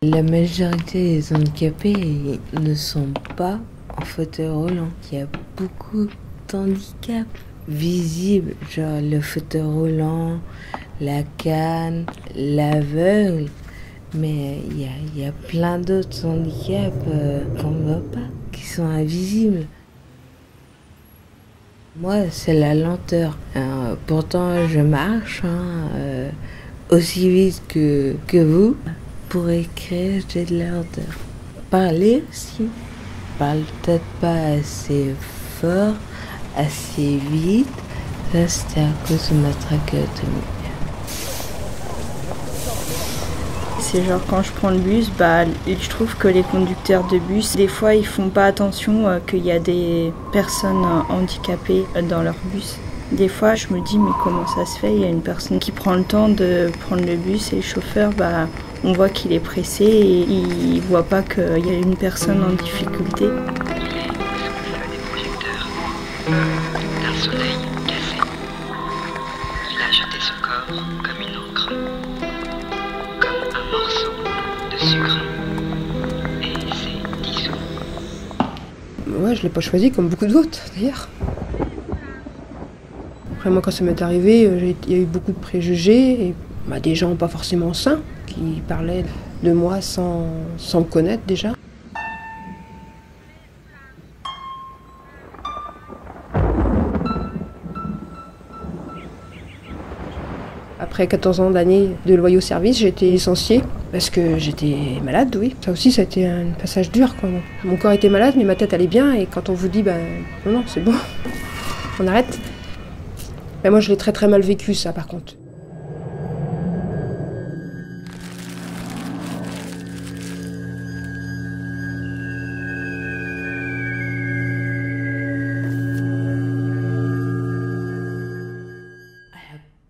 La majorité des handicapés ne sont pas en fauteuil roulant. Il y a beaucoup d'handicaps visibles, genre le fauteuil roulant, la canne, l'aveugle. Mais il y a plein d'autres handicaps qu'on ne voit pas, qui sont invisibles. Moi, c'est la lenteur. Pourtant, je marche aussi vite que vous. Pour écrire, j'ai de la lenteur. Parler aussi. Je parle peut-être pas assez fort, assez vite. Ça, c'était à cause de ma trachéotomie. C'est genre quand je prends le bus, je trouve que les conducteurs de bus, des fois, ils font pas attention qu'il y a des personnes handicapées dans leur bus. Des fois, je me dis, mais comment ça se fait? Il y a une personne qui prend le temps de prendre le bus et le chauffeur, on voit qu'il est pressé et il voit pas qu'il y a une personne en difficulté. Il est sous le feu des projecteurs d'un soleil cassé. Il a jeté son corps comme une encre, comme un morceau de sucre, et s'est dissous. Ouais, je l'ai pas choisi comme beaucoup d'autres d'ailleurs. Après moi quand ça m'est arrivé, il y a eu beaucoup de préjugés et des gens pas forcément sains qui parlaient de moi sans me connaître déjà. Après 14 ans d'années de loyaux services, j'ai été licenciée parce que j'étais malade, oui. Ça aussi, ça a été un passage dur, quoi. Mon corps était malade, mais ma tête allait bien. Et quand on vous dit, non, c'est bon, on arrête. Moi, je l'ai très très mal vécu, ça, par contre.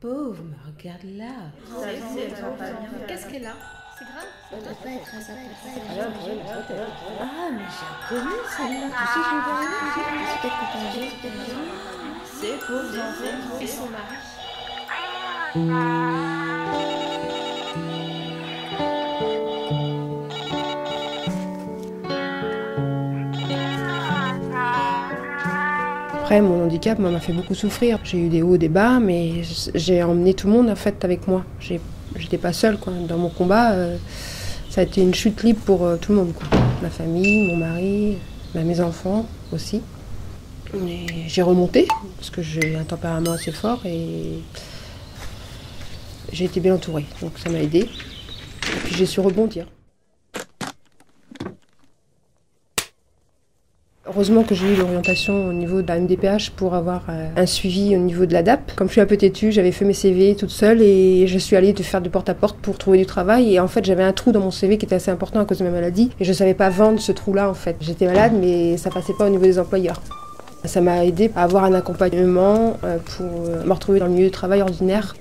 Pauvre, mais regarde là. Qu'est-ce qu'elle a? C'est grave? Ah, mais j'ai reconnu celle-là. Tu sais, je l'ai pas vue. C'est pauvres enfants et son mari. Après, mon handicap m'a fait beaucoup souffrir. J'ai eu des hauts, des bas, mais j'ai emmené tout le monde en fait avec moi. J'étais pas seule, quoi. Dans mon combat, ça a été une chute libre pour tout le monde, quoi. Ma famille, mon mari, mes enfants aussi. Et j'ai remonté parce que j'ai un tempérament assez fort et j'ai été bien entourée, donc ça m'a aidée. Et puis j'ai su rebondir. Heureusement que j'ai eu l'orientation au niveau de la MDPH pour avoir un suivi au niveau de la DAP. Comme je suis un peu têtue, j'avais fait mes CV toute seule et je suis allée faire du porte-à-porte pour trouver du travail. Et en fait, j'avais un trou dans mon CV qui était assez important à cause de ma maladie. Et je ne savais pas vendre ce trou-là, en fait. J'étais malade, mais ça passait pas au niveau des employeurs. Ça m'a aidée à avoir un accompagnement pour me retrouver dans le milieu du travail ordinaire.